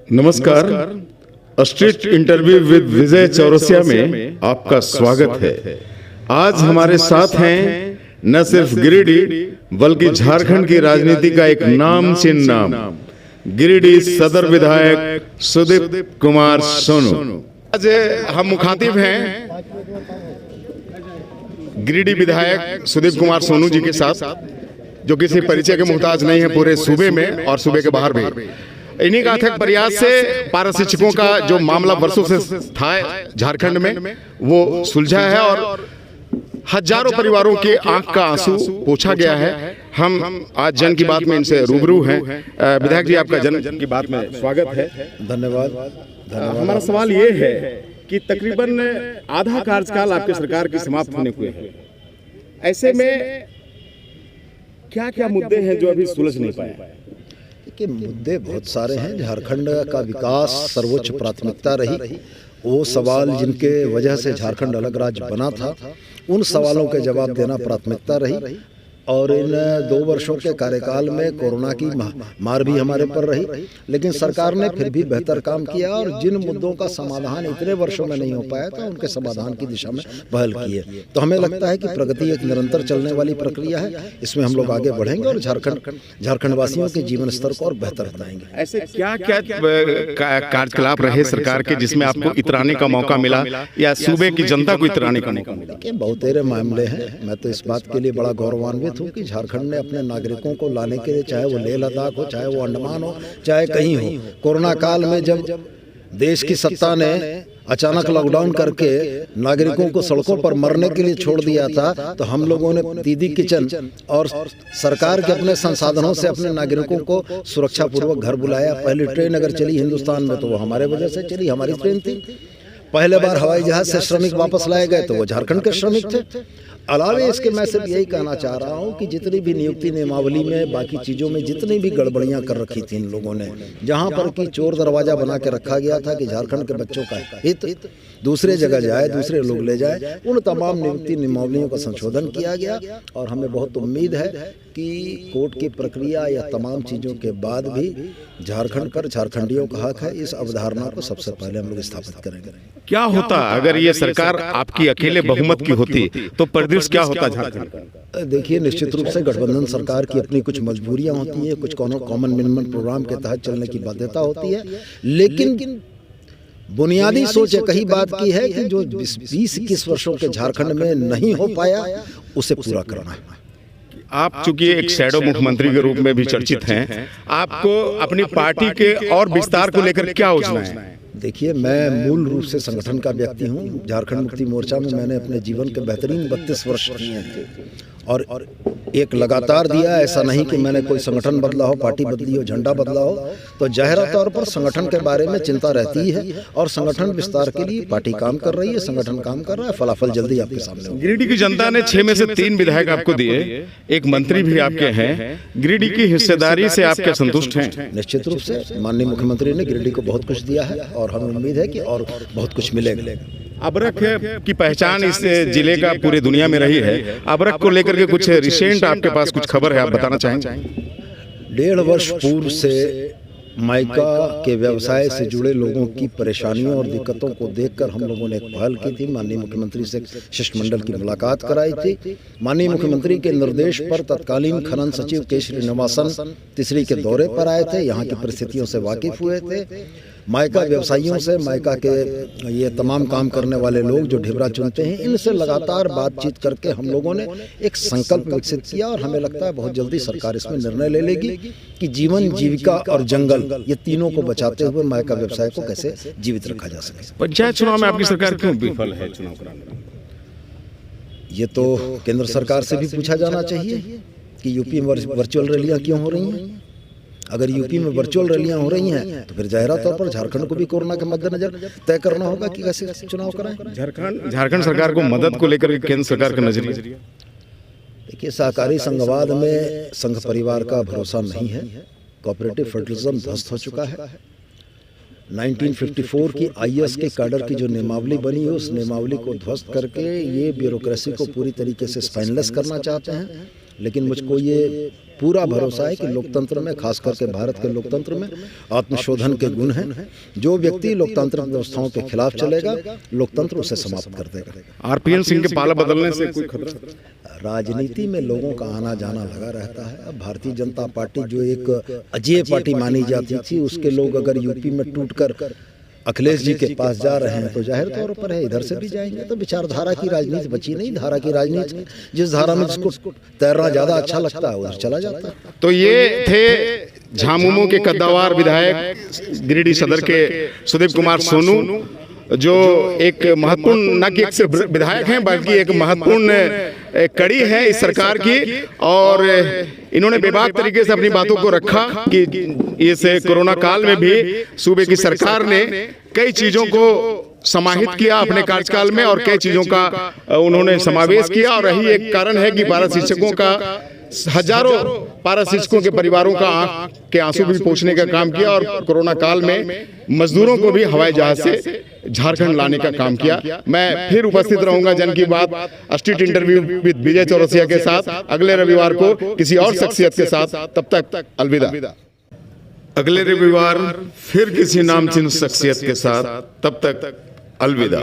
नमस्कार। Street interview with विजय चौरसिया में आपका स्वागत है। आज हमारे साथ हैं न सिर्फ गिरिडीह बल्कि झारखंड की राजनीति का एक नामचीन नाम, गिरिडीह सदर विधायक सुदीप कुमार सोनू। आज हम मुखातिब हैं गिरिडीह विधायक सुदीप कुमार सोनू जी के साथ, जो किसी परिचय के मुहताज नहीं है पूरे सूबे में और सूबे के बाहर भी। इन्हीं का अथक प्रयास से पारा शिक्षकों का जो मामला वर्षों से था झारखंड में, वो सुलझा है और हजारों परिवारों के आंख का आंसू पोंछा गया है। हम आज जन की बात में इनसे रूबरू हैं। विधायक जी, आपका जन की बात में स्वागत है। धन्यवाद। हमारा सवाल ये है कि तकरीबन आधा कार्यकाल आपकी सरकार की समाप्त होने को है। ऐसे में क्या क्या मुद्दे हैं जो अभी सुलझ नहीं पाए? कि मुद्दे बहुत सारे हैं। झारखंड का विकास सर्वोच्च प्राथमिकता रही। वो सवाल जिनके वजह से झारखंड अलग राज्य बना था, उन सवालों के जवाब देना प्राथमिकता रही। और इन 2 वर्षों के कार्यकाल में कोरोना की मार भी हमारे पर रही, लेकिन सरकार ने फिर भी बेहतर काम किया और जिन मुद्दों का समाधान इतने वर्षों में नहीं हो पाया था, उनके समाधान की दिशा में पहल की है। तो हमें लगता है कि प्रगति एक निरंतर चलने वाली प्रक्रिया है। इसमें हम लोग आगे बढ़ेंगे और झारखंड वासियों के जीवन स्तर को और बेहतर बनाएंगे। ऐसे क्या क्या कार्यकलाप रहे सरकार के जिसमें आपको इतराने का मौका मिला या सूबे की जनता को इतराने का मौका मिला? देखिए, बहुत सारे मामले हैं। मैं तो इस बात के लिए बड़ा गौरवान्वित हूँ कि झारखंड ने अपने नागरिकों को लाने के लिए, चाहे वो लेह लद्दाख हो, चाहे वो अंडमान हो, चाहे कहीं हो, कोरोना काल में जब देश की सत्ता ने अचानक लॉकडाउन करके नागरिकों को सड़कों पर मरने के लिए छोड़ दिया था, तो हम लोगों ने दीदी किचन और सरकार के अपने संसाधनों से अपने नागरिकों को सुरक्षा पूर्वक घर बुलाया। पहली ट्रेन अगर चली हिंदुस्तान में तो वो हमारे वजह से चली, हमारी ट्रेन थी। पहले बार हवाई जहाज से श्रमिक वापस लाए गए तो वो झारखंड के श्रमिक थे। अलावे इसके मैं सिर्फ यही कहना चाह रहा हूँ कि जितनी भी नियुक्ति नियमावली में, बाकी चीज़ों में जितनी भी गड़बड़ियाँ कर रखी थी इन लोगों ने, जहाँ पर कि चोर दरवाजा बना के रखा गया था कि झारखंड के बच्चों का हित दूसरे जगह जाए, दूसरे लोग ले जाए, उन तमाम नियुक्ति नियमावलियों का संशोधन किया गया। और हमें बहुत उम्मीद है कि कोर्ट की प्रक्रिया या तमाम चीज़ों के बाद भी झारखंड पर झारखंडियों का हक है, इस अवधारणा को सबसे पहले हम लोग स्थापित करेंगे। क्या होता अगर ये सरकार आपकी अकेले बहुमत की होती तो परिदृश्य क्या होता झारखंड का? देखिए, निश्चित रूप से गठबंधन सरकार की अपनी कुछ मजबूरियां होती हैं, कुछ कॉमन मिनिमम प्रोग्राम के तहत चलने की बाध्यता होती है, लेकिन बुनियादी सोच कही बात की है कि जो 20-21 वर्षों के झारखंड में नहीं हो पाया उसे पूरा करना है। आप चूंकि एक शैडो मुख्यमंत्री के रूप में भी चर्चित हैं, आपको अपनी पार्टी के और विस्तार को लेकर क्या योजना है? देखिए, मैं मूल रूप से संगठन का व्यक्ति हूँ। झारखंड मुक्ति मोर्चा में मैंने अपने जीवन के बेहतरीन 32 वर्ष किए हैं और एक लगातार दिया। ऐसा नहीं कि मैंने कोई संगठन बदला हो, पार्टी बदली हो, झंडा बदला हो, तो जाहिर तौर पर संगठन के बारे में चिंता रहती है और संगठन विस्तार के लिए पार्टी काम कर रही है, संगठन काम कर रहा है। फलाफल जल्दी आपके सामने होगा। गिरिडीह की जनता ने 6 में से 3 विधायक आपको दिए, एक मंत्री भी आपके हैं। गिरिडीह की हिस्सेदारी से आप क्या संतुष्ट हैं? निश्चित रूप से माननीय मुख्यमंत्री ने गिरिडीह को बहुत कुछ दिया है और हमें उम्मीद है कि और बहुत कुछ मिलेगा। अबरख की पहचान इस जिले का पूरी दुनिया में रही है। अबरख को लेकर के कुछ रिसेंट आपके पास कुछ खबर है, आप बताना चाहेंगे? 1.5 वर्ष पूर्व से माइका के व्यवसाय से जुड़े लोगों की परेशानियों और दिक्कतों को देखकर हम लोगों ने एक पहल की थी। माननीय मुख्यमंत्री से शिष्टमंडल की मुलाकात कराई थी। माननीय मुख्यमंत्री के निर्देश पर तत्कालीन खनन सचिव के श्रीनिवासन तिसरी के दौरे पर आए थे, यहाँ की परिस्थितियों से वाकिफ हुए थे। माइका व्यवसायियों से, माइका के ये तमाम काम करने वाले लोग जो ढिबरा चुनते हैं, इनसे लगातार बातचीत करके हम लोगों ने एक संकल्प विकसित किया और हमें लगता है बहुत जल्दी सरकार इसमें निर्णय ले लेगी कि जीवन, जीविका और जंगल, ये तीनों को बचाते हुए माइका व्यवसाय को कैसे जीवित रखा जा सके। पंचायत चुनाव में आपकी सरकार क्यों विफल है चुनाव कराने? ये तो केंद्र सरकार से भी पूछा जाना चाहिए कि यूपी में वर्चुअल रैलियां क्यों हो रही हैं। अगर यूपी में वर्चुअल रैलियां हो रही हैं तो फिर जाहिर तौर पर झारखंड को भी कोरोना के मद्देनजर तय करना होगा कि कैसे चुनाव कराएं। झारखंड सरकार को मदद को लेकर केंद्र सरकार का नजरिया? देखिए, सहकारी संघवाद में संघ परिवार का भरोसा नहीं है। कोऑपरेटिव फेडरलिज्म ध्वस्त हो चुका है। 1954 की आईएएस के कैडर की जो नियमावली बनी है, उस नियमावली को ध्वस्त करके ये ब्यूरोक्रेसी को पूरी तरीके से स्पाइनलेस करना चाहते हैं लेकिन मुझको ये पूरा भरोसा है कि लोकतंत्र में, खास करके भारत के लोकतंत्र में आत्मशोधन के गुण हैं। जो व्यक्ति लोकतांत्रिक व्यवस्थाओं के खिलाफ चलेगा, लोकतंत्र उसे समाप्त कर देगा। आरपीएन सिंह के पाला बदलने से कोई खतरा? राजनीति में लोगों का आना जाना लगा रहता है। अब भारतीय जनता पार्टी जो एक अजेय पार्टी मानी जाती थी, उसके लोग अगर यूपी में टूटकर अखिलेश जी के पास जा रहे हैं तो जाहिर तौर पर है इधर से भी जाएंगे। तो विचारधारा की राजनीति बची नहीं, धारा की राजनीति, जिस धारा में जिसको तैरना ज्यादा अच्छा लगता है उधर चला जाता है। तो ये थे झामुमो के कद्दावर विधायक गिरिडीह सदर के सुदीप कुमार सोनू, जो एक महत्वपूर्ण, न कि एक सिर्फ विधायक हैं बल्कि एक महत्वपूर्ण कड़ी है इस सरकार की। और इन्होंने बेबाक तरीके से अपनी बातों को रखा कि इस कोरोना काल में भी सूबे की सरकार ने कई चीजों को समाहित किया अपने कार्यकाल में और कई चीजों का उन्होंने समावेश किया। और यही एक कारण है कि पारा शिक्षकों का, हजारों पारा शिक्षकों के परिवारों का आंख के आंसू भी पोंछने का काम किया और कोरोना काल में मजदूरों को भी हवाई जहाज से झारखंड लाने का काम किया। मैं फिर उपस्थित रहूंगा जन की बात स्ट्रीट इंटरव्यू विद विजय चौरसिया के साथ अगले रविवार को किसी और शख्सियत के साथ। तब तक अलविदा। अगले रविवार फिर किसी नामचीन शख्सियत के साथ, तब तक अलविदा।